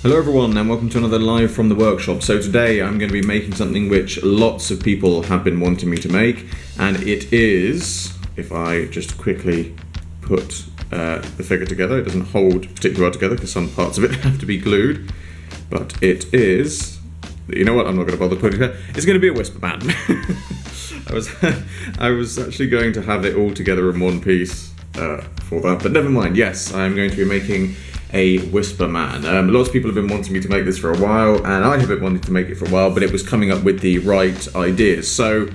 Hello everyone and welcome to another live from the workshop. So today I'm going to be making something which lots of people have been wanting me to make, and it is, if I just quickly put the figure together, it doesn't hold particularly well together because some parts of it have to be glued, but it is, you know what, I'm not going to bother putting it here, it's going to be a Whisperman. I was actually going to have it all together in one piece for that, but never mind. Yes, I'm going to be making a Whisperman. Lots of people have been wanting me to make this for a while, and I have been wanting to make it for a while, but it was coming up with the right ideas. So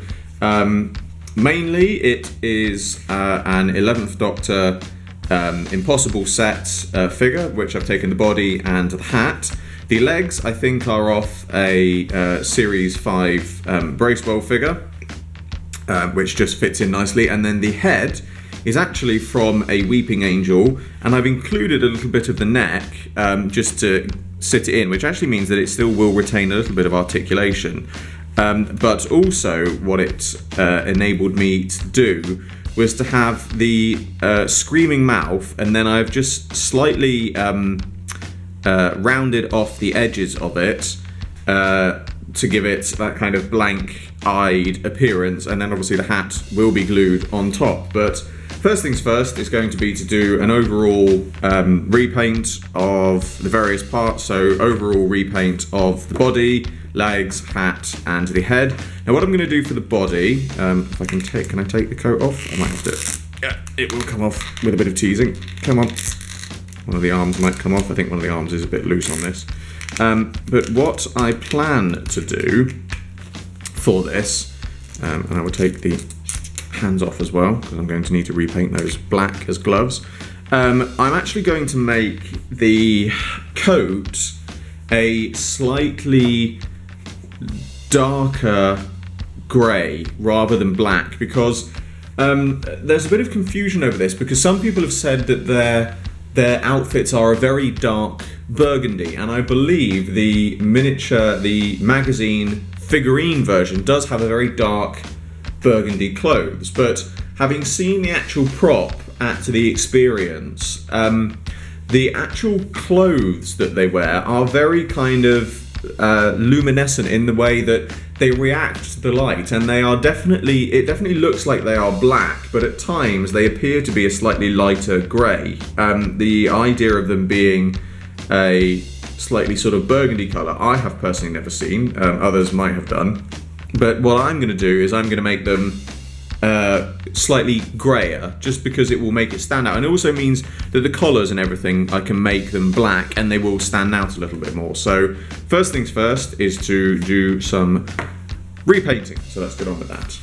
mainly it is an 11th Doctor Impossible set figure, which I've taken the body and the hat. The legs I think are off a Series 5 Bracewell figure, which just fits in nicely, and then the head is actually from a Weeping Angel, and I've included a little bit of the neck just to sit it in, which actually means that it still will retain a little bit of articulation. But also what it enabled me to do was to have the screaming mouth, and then I've just slightly rounded off the edges of it to give it that kind of blank-eyed appearance, and then obviously the hat will be glued on top. But first things first is going to be to do an overall repaint of the various parts, so overall repaint of the body, legs, hat, and the head. Now what I'm going to do for the body, if I can I take the coat off? I might have to, yeah, it will come off with a bit of teasing. Come on. One of the arms might come off. I think one of the arms is a bit loose on this. But what I plan to do for this, and I will take the hands off as well, because I'm going to need to repaint those black as gloves. I'm actually going to make the coat a slightly darker grey rather than black, because there's a bit of confusion over this, because some people have said that their outfits are a very dark burgundy, and I believe the magazine figurine version does have a very dark burgundy clothes, but having seen the actual prop at the experience, the actual clothes that they wear are very kind of luminescent in the way that they react to the light, and they are it definitely looks like they are black, but at times they appear to be a slightly lighter grey. The idea of them being a slightly sort of burgundy colour I have personally never seen, others might have done, but what I'm going to do is I'm going to make them slightly greyer, just because it will make it stand out, and it also means that the collars and everything, I can make them black and they will stand out a little bit more. So first things first is to do some repainting, so let's get on with that.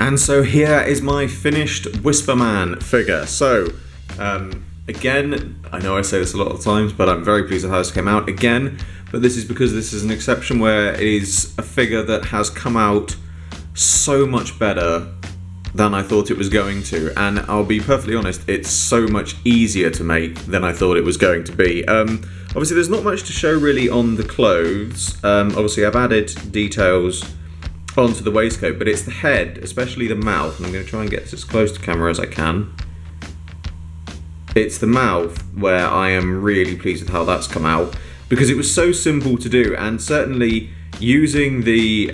And so here is my finished Whisperman figure. So, again, I know I say this a lot of times, but I'm very pleased with how this came out again. But this is because this is an exception where it is a figure that has come out so much better than I thought it was going to. And I'll be perfectly honest, it's so much easier to make than I thought it was going to be. Obviously, there's not much to show really on the clothes. Obviously, I've added details onto the waistcoat, but it's the head, especially the mouth, and I'm going to try and get this as close to camera as I can. It's the mouth where I am really pleased with how that's come out, because it was so simple to do, and certainly using the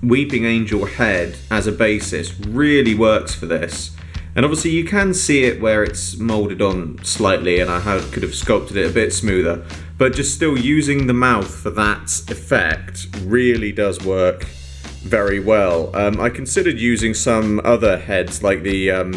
Weeping Angel head as a basis really works for this. And obviously you can see it where it's moulded on slightly, and I could have sculpted it a bit smoother, but just still using the mouth for that effect really does work very well. I considered using some other heads like the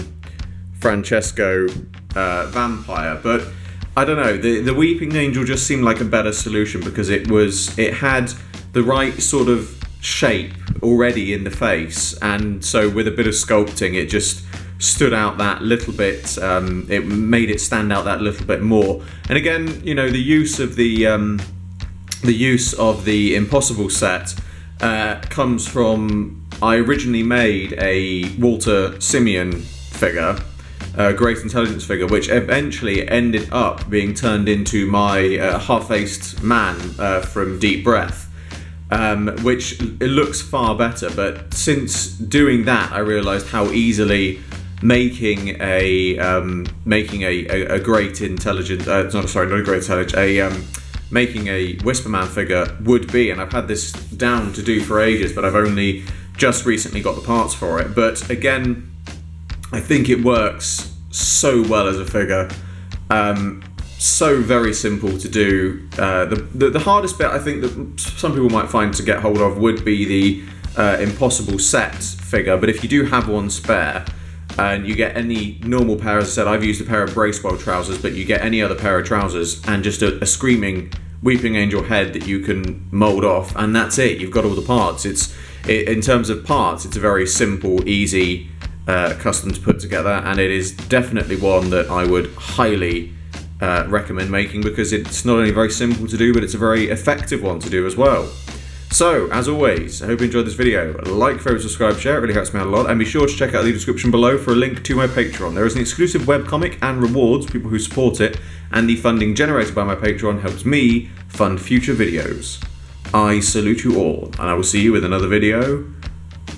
Francesco vampire, but I don't know, the Weeping Angel just seemed like a better solution because it had the right sort of shape already in the face, and so with a bit of sculpting it just stood out that little bit. It made it stand out that little bit more. And again, you know, the use of the Impossible set comes from, I originally made a Walter Simeon figure, a Great Intelligence figure, which eventually ended up being turned into my half-faced man from Deep Breath, which it looks far better. But since doing that, I realised how easily making a Great Intelligence, making a Whisperman figure would be, and I've had this down to do for ages, but I've only just recently got the parts for it. But again, I think it works so well as a figure, so very simple to do. The hardest bit I think that some people might find to get hold of would be the Impossible set figure, but if you do have one spare, and you get any normal pair, as I said, I've used a pair of Bracewell trousers, but you get any other pair of trousers and just a screaming Weeping Angel head that you can mould off, and that's it. You've got all the parts. In terms of parts, it's a very simple, easy custom to put together, and it is definitely one that I would highly recommend making, because it's not only very simple to do, but it's a very effective one to do as well. So, as always, I hope you enjoyed this video. Like, favorite, subscribe, share, it really helps me out a lot, and be sure to check out the description below for a link to my Patreon. There is an exclusive webcomic and rewards for people who support it, and the funding generated by my Patreon helps me fund future videos. I salute you all, and I will see you with another video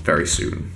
very soon.